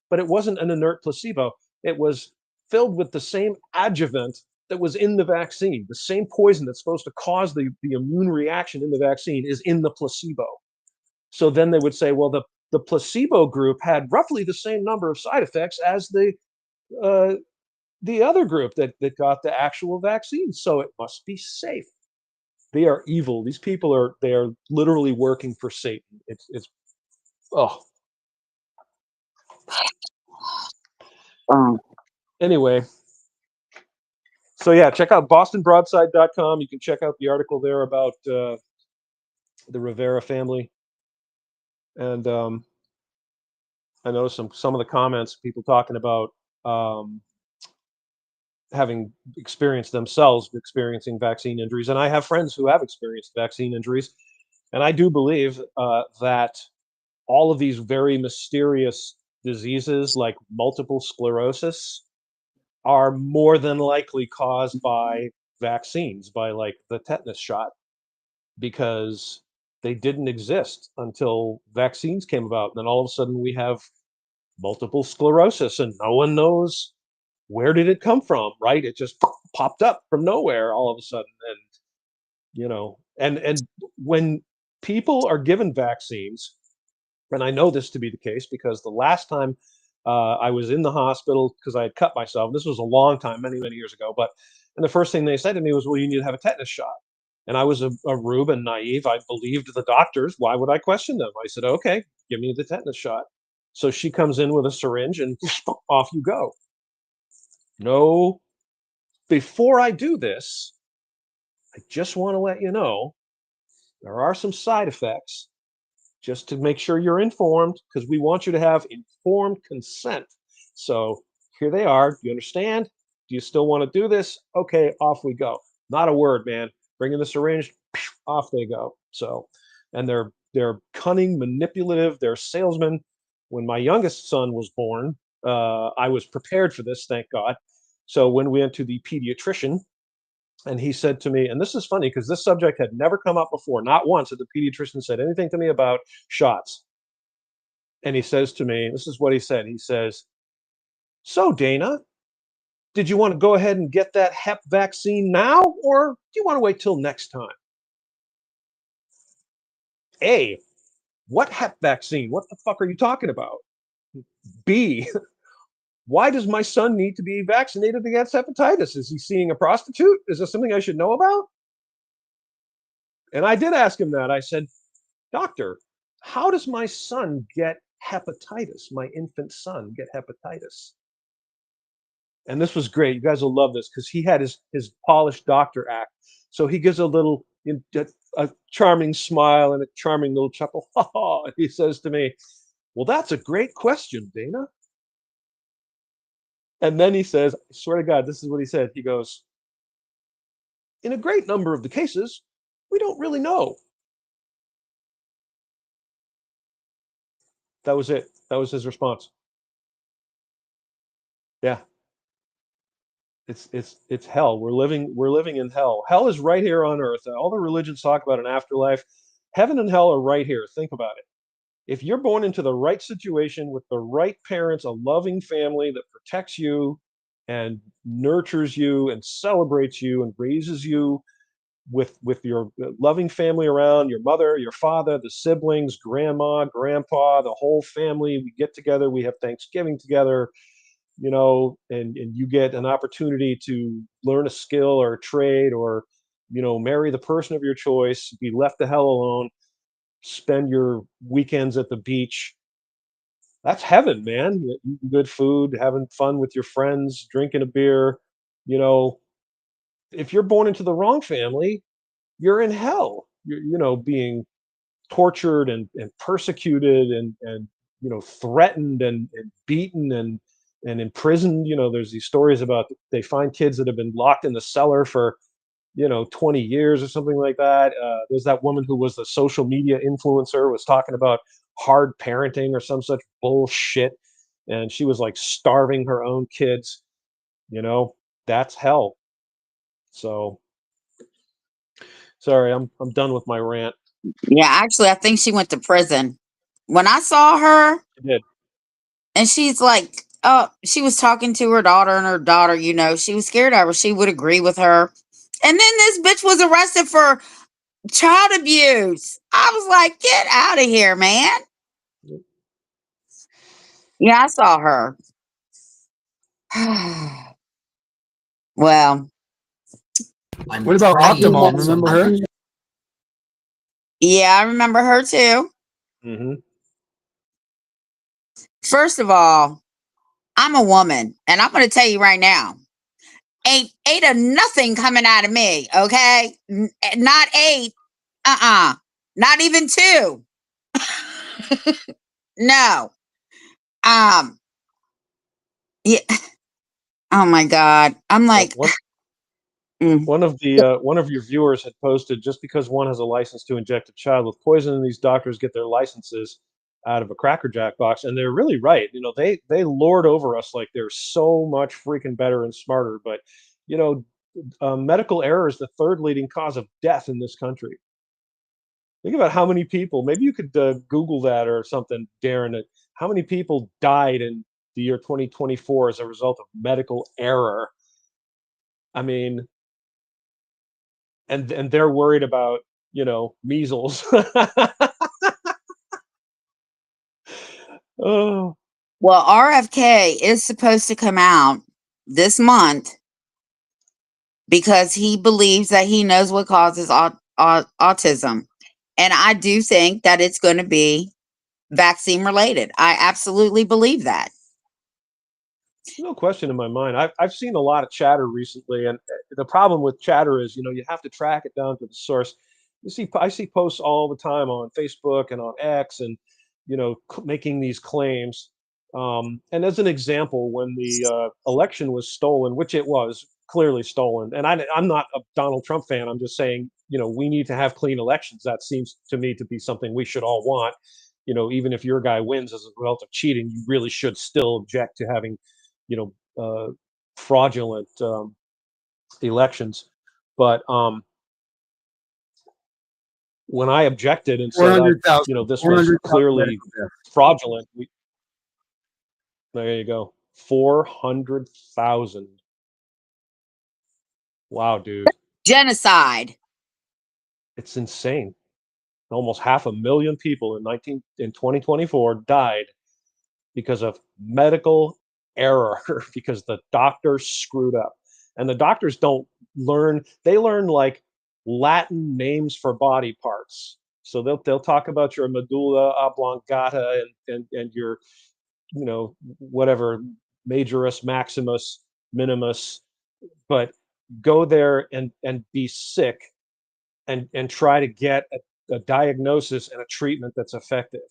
but it wasn't an inert placebo. It was filled with the same adjuvant that was in the vaccine. The same poison that's supposed to cause the immune reaction in the vaccine is in the placebo. So then they would say, well, the placebo group had roughly the same number of side effects as the other group that got the actual vaccine. So it must be safe. They are evil. These people are literally working for Satan. It's oh. Anyway, so yeah, check out bostonbroadside.com. You can check out the article there about the Rivera family. And I noticed some of the comments, people talking about having experienced themselves experiencing vaccine injuries. And I have friends who have experienced vaccine injuries. And I do believe that all of these very mysterious diseases like multiple sclerosis are more than likely caused by vaccines, by like the tetanus shot, because they didn't exist until vaccines came about. And then all of a sudden we have multiple sclerosis, and no one knows where did it come from, right? It just popped up from nowhere all of a sudden. And and when people are given vaccines, and I know this to be the case because the last time I was in the hospital because I had cut myself, this was a long time, many, many years ago, and the first thing they said to me was, well, you need to have a tetanus shot. And I was a rube and naive. I believed the doctors. Why would I question them? I said, okay, give me the tetanus shot. So she comes in with a syringe and off you go. No, before I do this, I just want to let you know there are some side effects, just to make sure you're informed, because we want you to have informed consent. So here they are. You understand? Do you still want to do this? Okay, off we go. Not a word, man. Bring in the syringe, off they go. So, and they're cunning, manipulative. They're salesmen. When my youngest son was born, I was prepared for this, thank God. So when we went to the pediatrician, and he said to me, and this is funny because this subject had never come up before. Not once had the pediatrician said anything to me about shots. And he says to me, this is what he said. He says, "So, Dana, did you want to go ahead and get that Hep vaccine now, or do you want to wait till next time?" A, what Hep vaccine? What the fuck are you talking about? B, why does my son need to be vaccinated against hepatitis? Is he seeing a prostitute? Is this something I should know about? And I did ask him that. I said, "Doctor, how does my son get hepatitis? My infant son get hepatitis?" And this was great. You guys will love this because he had his polished doctor act. So he gives a little a charming smile and a charming little chuckle. He says to me, "Well, that's a great question, Dana." And then he says, I swear to God, this is what he said. He goes, "In a great number of the cases, we don't really know." That was it. That was his response. Yeah. It's hell. We're living in hell. Hell is right here on earth. All the religions talk about an afterlife. Heaven and hell are right here. Think about it. If you're born into the right situation with the right parents, a loving family that protects you and nurtures you and celebrates you and raises you with your loving family around, your mother, your father, the siblings, grandma, grandpa, the whole family, we get together, we have Thanksgiving together, and you get an opportunity to learn a skill or a trade, or marry the person of your choice, be left the hell alone, spend your weekends at the beach. That's heaven, man. Eating good food, having fun with your friends, drinking a beer. You know, if you're born into the wrong family, you're in hell. You're being tortured and persecuted and threatened and beaten and imprisoned. There's these stories about they find kids that have been locked in the cellar for 20 years or something like that. There's that woman who was the social media influencer, was talking about hard parenting or some such bullshit, and she was like starving her own kids. You know, that's hell. So sorry, I'm done with my rant. Yeah, actually, I think she went to prison. When I saw her, I did. and she's like, oh, she was talking to her daughter, and her daughter, she was scared of her. She would agree with her. And then this bitch was arrested for child abuse. I was like, get out of here, man. Yeah, I saw her. Well, What about Octomom? Remember her? yeah, I remember her too. Hmm. First of all, I'm a woman, and I'm going to tell you right now, ain't a nothing coming out of me. Okay, not eight. Not even two. No. Um. Yeah. Oh my God. I'm Well, like, one mm, one of your viewers had posted, just because one has a license to inject a child with poison, these doctors get their licenses out of a Cracker Jack box, and they're really right. They lord over us like they're so much freaking better and smarter. But you know, medical error is the third leading cause of death in this country. Think about how many people. Maybe you could Google that or something, Darren. How many people died in the year 2024 as a result of medical error? I mean, and they're worried about measles. Oh, well, RFK is supposed to come out this month because he believes that he knows what causes autism. And I do think that it's going to be vaccine related. I absolutely believe that. no question in my mind. I've seen a lot of chatter recently, and the problem with chatter is you have to track it down to the source. I see posts all the time on Facebook and on X, and making these claims. And as an example, when the election was stolen, which it was clearly stolen, and I'm not a Donald Trump fan. I'm just saying, we need to have clean elections. That seems to me to be something we should all want. Even if your guy wins as a result of cheating, you really should still object to having, you fraudulent elections. But when I objected and said, 400,000. this was 400,000 clearly medical deaths. fraudulent. There you go. 400,000. Wow, dude. Genocide. It's insane. Almost 500,000 people in 2024 died because of medical error, because the doctors screwed up. And the doctors don't learn, they learn like Latin names for body parts. So they'll talk about your medulla oblongata and your, whatever, majorus, maximus, minimus, but go there and be sick and try to get a diagnosis and a treatment that's effective,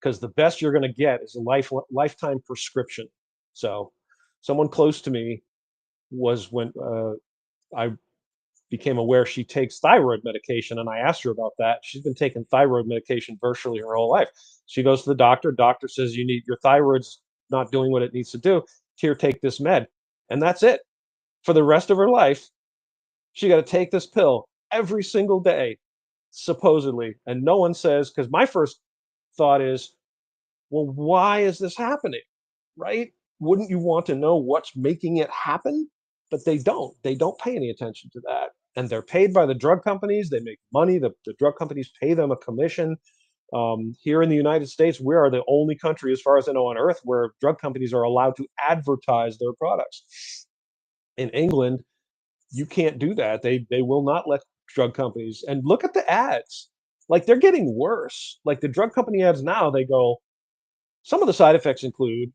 because the best you're going to get is a lifetime prescription. So someone close to me was when I became aware she takes thyroid medication, and I asked her about that. She's been taking thyroid medication virtually her whole life. She goes to the doctor says, your thyroid's not doing what it needs to do. Here, take this med. And that's it. For the rest of her life, she got to take this pill every single day, supposedly. And no one says, because my first thought is, well, why is this happening? Right? Wouldn't you want to know what's making it happen? But they don't. They don't pay any attention to that. And they're paid by the drug companies. They make money. The drug companies pay them a commission. Here in the United States, we are the only country, as far as I know, on earth where drug companies are allowed to advertise their products. In England, you can't do that. They will not let drug companies. And look at the ads. Like, they're getting worse. Like, the drug company ads now, they go, some of the side effects include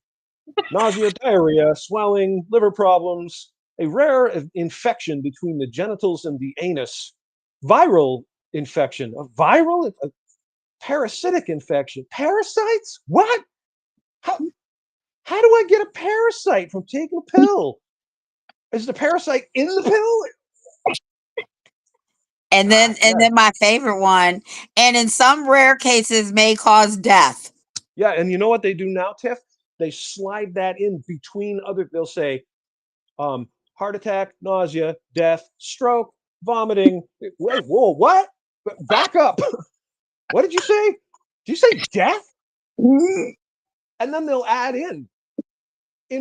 nausea, diarrhea, swelling, liver problems, a rare infection between the genitals and the anus, viral infection, a parasitic infection. Parasites? What? How do I get a parasite from taking a pill? Is the parasite in the pill? And then my favorite one, and in some rare cases may cause death. Yeah, and you know what they do now, Tiff? They slide that in between they'll say, heart attack, nausea, death, stroke, vomiting. Wait, whoa, what? Back up. What did you say? Did you say death? And then they'll add in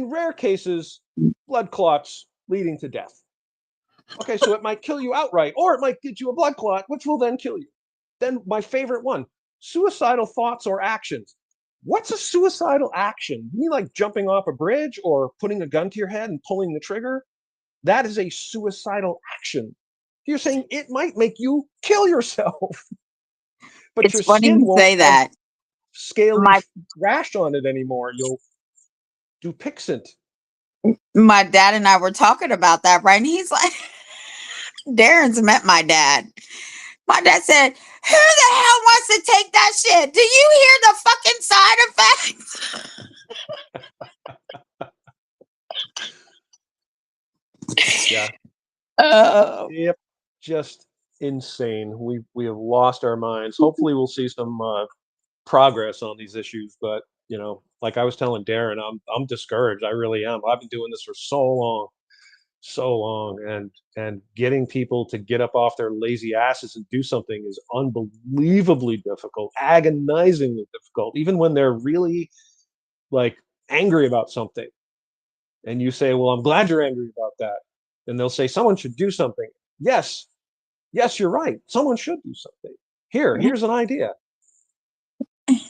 rare cases, blood clots leading to death. Okay, so it might kill you outright, or it might get you a blood clot, which will then kill you. Then my favorite one, suicidal thoughts or actions. What's a suicidal action? You mean like jumping off a bridge or putting a gun to your head and pulling the trigger? That is a suicidal action. You're saying it might make you kill yourself. But it's your funny skin you won't say that. scaly rash on it anymore. You'll do Pixent. My dad and I were talking about that, right? And he's like, Darren's met my dad. My dad said, who the hell wants to take that shit? Do you hear the fucking side effects? Yeah. Oh. Yep. Just insane. We have lost our minds. Hopefully we'll see some progress on these issues, but like I was telling Darren, I'm discouraged. I really am. I've been doing this for so long, and getting people to get up off their lazy asses and do something is unbelievably difficult, agonizingly difficult, even when they're really like angry about something. And you say, well, I'm glad you're angry about that. And they'll say, someone should do something. Yes, you're right. Someone should do something. Here's an idea.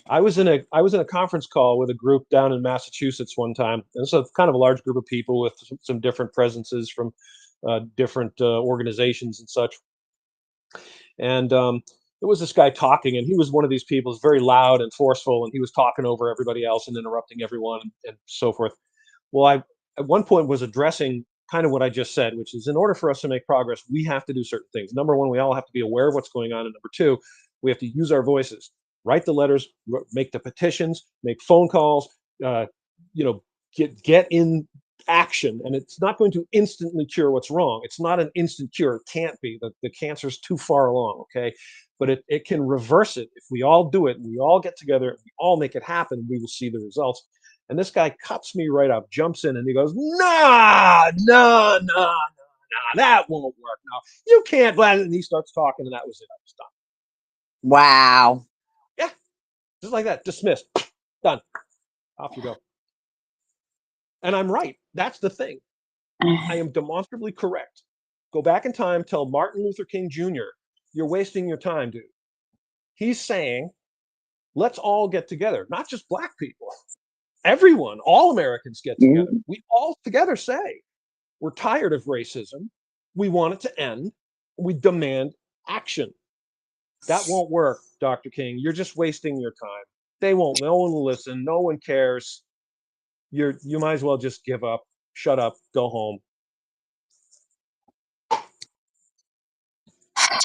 I was in a conference call with a group down in Massachusetts one time. And it's kind of a large group of people with some different presences from different organizations and such. And there was this guy talking, and he was one of these people who's very loud and forceful, and he was talking over everybody else and interrupting everyone and so forth. Well, I at one point was addressing kind of what I just said, which is, in order for us to make progress, we have to do certain things. Number one, we all have to be aware of what's going on. And number two, we have to use our voices, write the letters, make the petitions, make phone calls, get in action. And it's not going to instantly cure what's wrong. It's not an instant cure. It can't be. The cancer's too far along, okay? But it can reverse it. If we all do it, we all get together, we all make it happen, we will see the results. And this guy cuts me right up, jumps in, and he goes, nah, that won't work. No, you can't. And he starts talking, and that was it. I was done. Wow. Yeah, just like that. Dismissed. Done. Off you go. And I'm right. That's the thing. I am demonstrably correct. Go back in time, tell Martin Luther King Jr., you're wasting your time, dude. He's saying, let's all get together, not just black people. Everyone, all Americans get together. Mhm. We all together say, we're tired of racism. We want it to end. We demand action. That won't work, Dr. King. You're just wasting your time. They won't. No one will listen. No one cares. You might as well just give up, shut up, go home.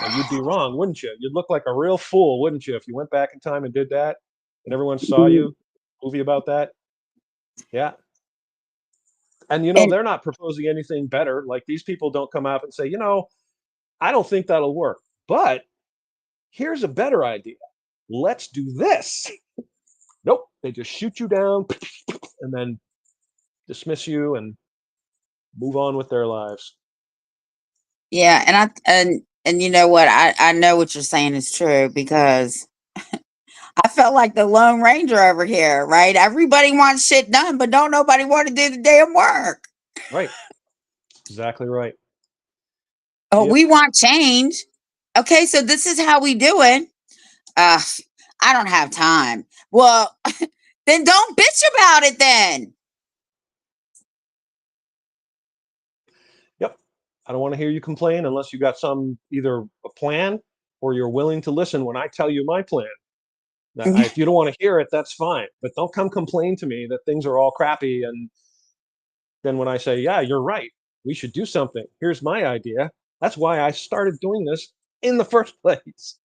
And you'd be wrong, wouldn't you? You'd look like a real fool, wouldn't you, if you went back in time and did that and everyone saw you? Movie about that? Yeah. And And they're not proposing anything better. Like these people don't come out and say, I don't think that'll work. But here's a better idea. Let's do this. Nope. They just shoot you down and then dismiss you and move on with their lives. yeah, and you know what? I know what you're saying is true because I felt like the Lone Ranger over here, right? Everybody wants shit done, but don't nobody want to do the damn work. Right. Exactly right. Oh, Yep. we want change. Okay, so this is how we do it. Uh, I don't have time. Well, then don't bitch about it then. Yep. I don't want to hear you complain unless you got some either a plan or you're willing to listen when I tell you my plan. Now, if you don't want to hear it, that's fine. But don't come complain to me that things are all crappy. And then when I say, yeah, you're right, we should do something. Here's my idea. That's why I started doing this in the first place.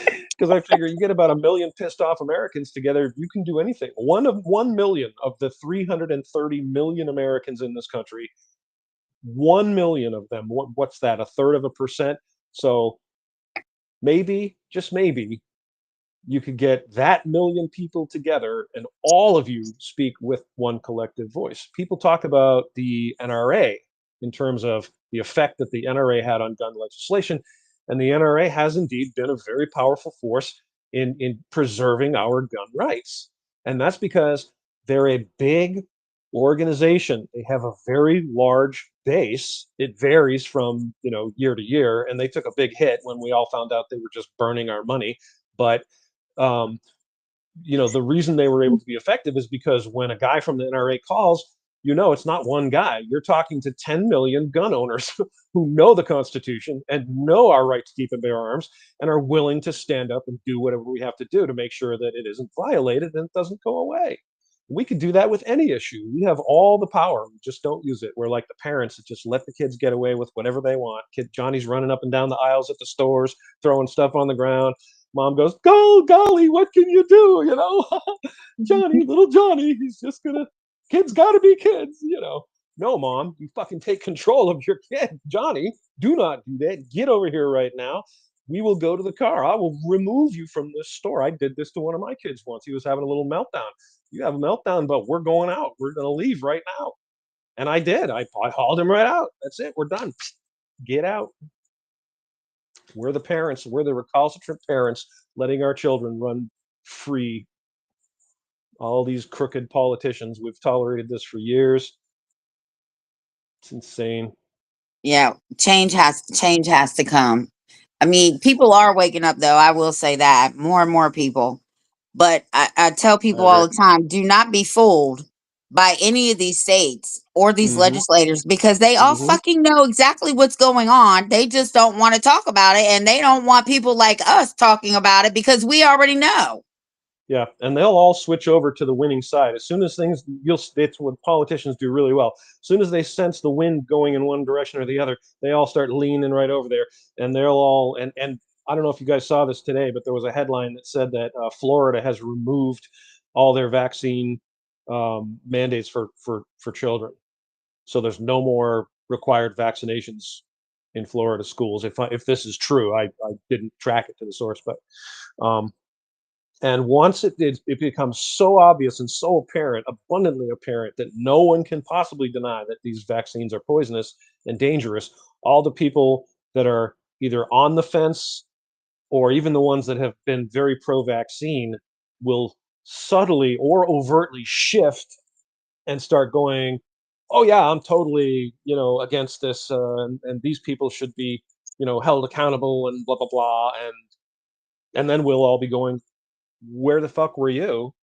Because I figure you get about 1 million pissed off Americans together, you can do anything. 1 million of the 330 million Americans in this country, 1 million of them. What's that? A third of a percent. So maybe, just maybe, you could get that million people together and all of you speak with one collective voice. People talk about the NRA in terms of the effect that the NRA had on gun legislation. And the NRA has indeed been a very powerful force in preserving our gun rights. And that's because they're a big organization. They have a very large base. It varies from, year to year. And they took a big hit when we all found out they were just burning our money. But um, the reason they were able to be effective is because when a guy from the NRA calls, it's not one guy. You're talking to 10 million gun owners who know the Constitution and know our right to keep and bear arms and are willing to stand up and do whatever we have to do to make sure that it isn't violated and it doesn't go away. We could do that with any issue. We have all the power. We just don't use it. We're like the parents that just let the kids get away with whatever they want. Kid Johnny's running up and down the aisles at the stores, throwing stuff on the ground. Mom goes, go, golly, what can you do? Johnny, little Johnny, he's just gonna, kids gotta be kids. No, Mom, you fucking take control of your kid. Johnny, do not do that. Get over here right now. We will go to the car. I will remove you from this store. I did this to one of my kids once. He was having a little meltdown. You have a meltdown, but we're going out. We're going to leave right now. And I did. I hauled him right out. That's it. We're done. Get out. We're the parents. We're the recalcitrant parents letting our children run free. All these crooked politicians, we've tolerated this for years. It's insane. Yeah, change has to come. I mean, people are waking up though. I will say that more and more people. But I tell I people agree. all the time, do not be fooled by any of these states or these Mm-hmm. legislators because they all Mm-hmm. fucking know exactly what's going on. They just don't want to talk about it and they don't want people like us talking about it because we already know. Yeah, and they'll all switch over to the winning side as soon as things. It's what politicians do really well. As soon as they sense the wind going in one direction or the other, they all start leaning right over there, and they'll all. And I don't know if you guys saw this today, but there was a headline that said that Florida has removed all their vaccine mandates for children. So there's no more required vaccinations in Florida schools. If this is true, I didn't track it to the source, but. And once it becomes so obvious and so apparent, abundantly apparent, that no one can possibly deny that these vaccines are poisonous and dangerous, all the people that are either on the fence or even the ones that have been very pro-vaccine, will subtly or overtly shift and start going, oh yeah, I'm totally, against this, and these people should be, held accountable and blah blah blah, and then we'll all be going, where the fuck were you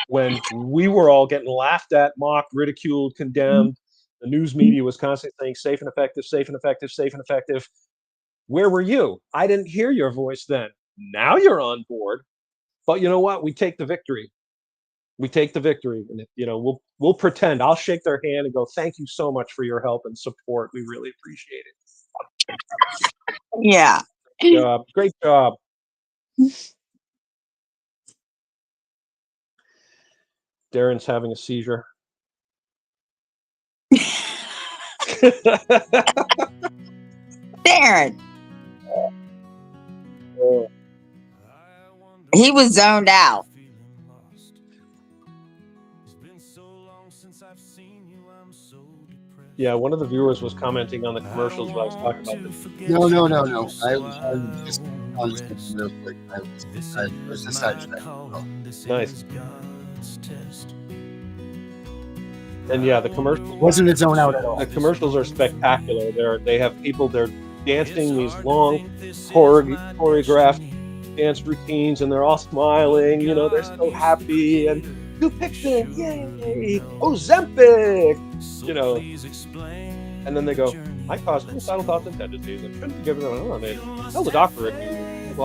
when we were all getting laughed at, mocked, ridiculed, condemned? The news media was constantly saying safe and effective, safe and effective, safe and effective. Where were you? I didn't hear your voice then. Now you're on board. But you know what? We take the victory. We take the victory, and we'll pretend. I'll shake their hand and go, "Thank you so much for your help and support. We really appreciate it." Yeah. Great job. Darren's having a seizure. Darren. He was zoned out. Yeah, one of the viewers was commenting on the commercials while I was talking about this. No. I'm just on this real quick. I was decided that. Oh. Nice. And yeah, the commercials Wasn't it zone out at all. The commercials are spectacular. They have people, they're dancing these long choreographed dance routines, and they're all smiling. They're so happy, and Dupixent, yay! Ozempic, and then they go, I caused suicidal thoughts and tendencies and shouldn't be given them. Tell the doctor if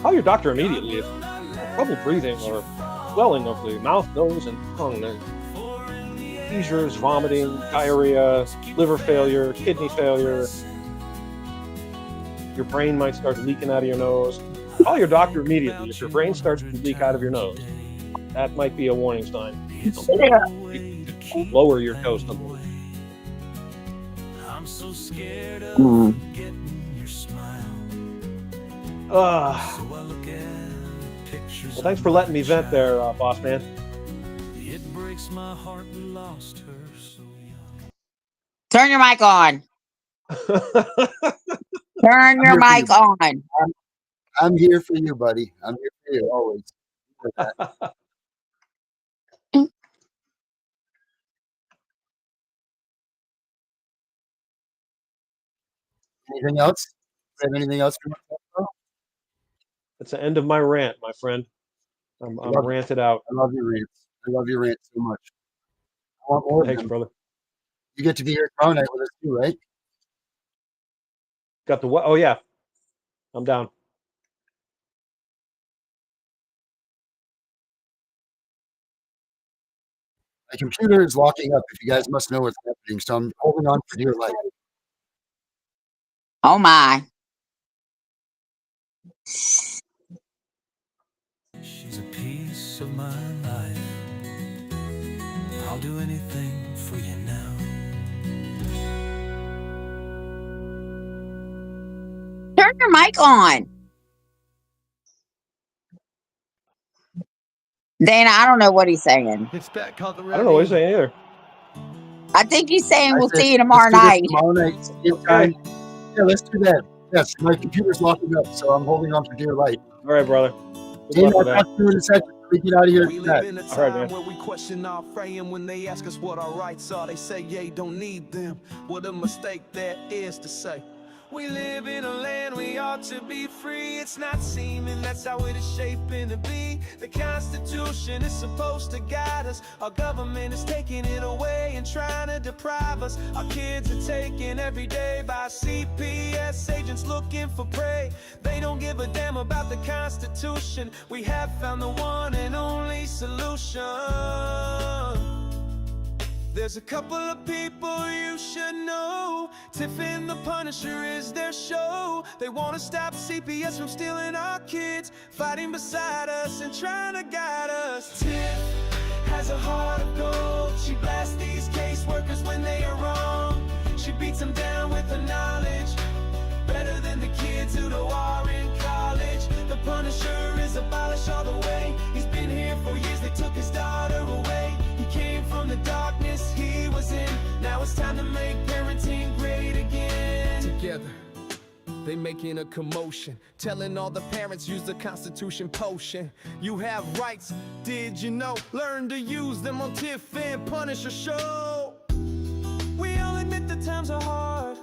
call your doctor immediately if trouble breathing or swelling of the mouth, nose, and tongue, seizures, vomiting, diarrhea, liver failure, kidney failure. Your brain might start leaking out of your nose. Call your doctor immediately if your brain starts to leak out of your nose. That might be a warning sign. Lower your dose a little. I'm so scared of getting your smile. Well, thanks for letting me vent there, boss man. It breaks my heart we lost her so young. Turn your mic on. Turn your mic on. I'm here for you, buddy. I'm here for you always. Anything else? Have anything else? That's the end of my rant, my friend. I'm ranted out. I love your rants. I love your rants so much. I want more. Thanks, brother. You get to be here tomorrow night with us too, right? Got the what? Oh yeah, I'm down. My computer is locking up. If you guys must know what's happening, so I'm holding on for dear life. Oh my. She's a piece of my life. I'll do anything for you now. Turn your mic on. Dana, I don't know what he's saying. It's back called the I don't know what he's saying either. I think he's saying we'll I said, see you tomorrow let's do night. this tomorrow night, same time. Yeah, let's do that. Yes, my computer's locking up, so I'm holding on for dear life. All right, brother. Dana, I'll talk to you in a second. We get out of here. We live in a All right, time man. where we question our frame. When they ask us what our rights are, they say, yeah, you don't need them. What a mistake that is to say. We live in a land we ought to be free. It's not seeming that's how it is shaping to be. The Constitution is supposed to guide us. Our government is taking it away and trying to deprive us. Our kids are taken every day by CPS agents looking for prey. They don't give a damn about the Constitution. We have found the one and only solution. There's a couple of people you should know. Tiff and the Punisher is their show. They want to stop CPS from stealing our kids, fighting beside us and trying to guide us. Tiff has a heart of gold. She blasts these caseworkers when they are wrong. She beats them down with her knowledge, better than the kids who are in college. The Punisher is abolished all the way. He's been here for years, they took his daughter away. He came from the darkness he was in. Now it's time to make parenting great again. Together They making a commotion, telling all the parents use the Constitution potion. You have rights, did you know? Learn to use them on Tiff and Punisher show. We all admit the times are hard.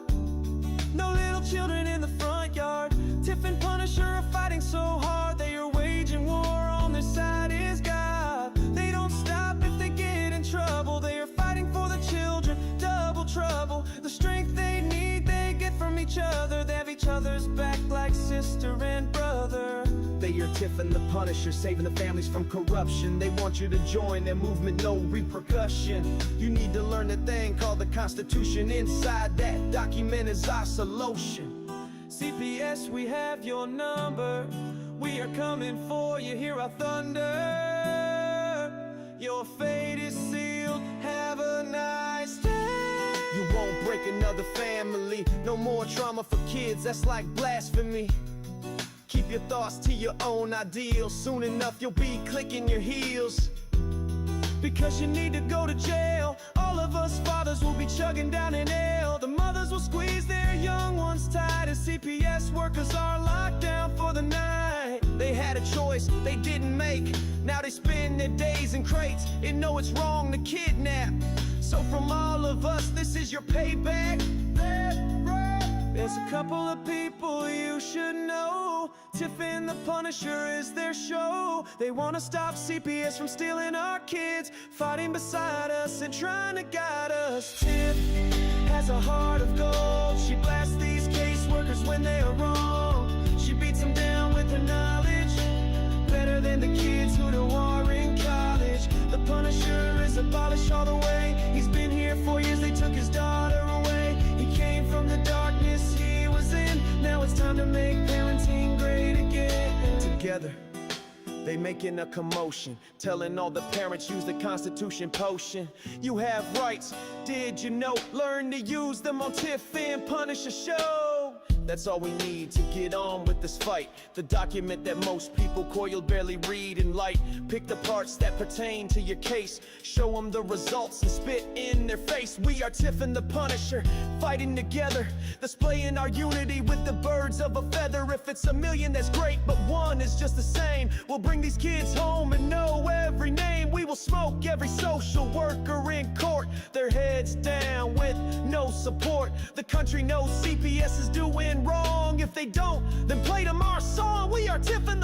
No little children in the front yard. Tiff and Punisher are fighting so hard. They are waging war, on their side is God. They don't stop if they get in trouble. They are fighting for the children, double trouble. The strength they need, they get from each other. They have each other's back like sister and brother. They are Tiff and the Punisher, saving the families from corruption. They want you to join their movement, no repercussion. You need to learn the thing called the Constitution. Inside that document is our solution. CPS, we have your number. We are coming for you, hear our thunder. Your fate is sealed, have a nice day. You won't break another family. No more trauma for kids, that's like blasphemy. Keep your thoughts to your own ideals. Soon enough you'll be clicking your heels. Because you need to go to jail. All of us fathers will be chugging down an ale. The mothers will squeeze their young ones tight, as CPS workers are locked down for the night. They had a choice they didn't make. Now they spend their days in crates and know it's wrong to kidnap. So from all of us, this is your payback. There's a couple of people you should know. Tiff and the Punisher is their show. They wanna stop CPS from stealing our kids, fighting beside us and trying to guide us. Tiff has a heart of gold. She blasts these caseworkers when they are wrong. She beats them down with her knowledge, better than the kids who do war in college. The Punisher is abolished all the way. He's been here 4 years, they took his daughter away. He came from the darkness he was in. Now it's time to make parenting great again. Together they making a commotion, telling all the parents use the Constitution potion. You have rights, did you know? Learn to use them on Tiff and Punisher show. That's all we need to get on with this fight. The document that most people coil barely read and light. Pick the parts that pertain to your case, show them the results and spit in their face. We are Tiff and the Punisher, fighting together, displaying our unity with the birds of a feather. If it's a million, that's great, but one is just the same. We'll bring these kids home and know every name. We will smoke every social worker in court, their heads down with no support. The country knows CPS is doing wrong. If they don't, then play them our song. We are Tiff and the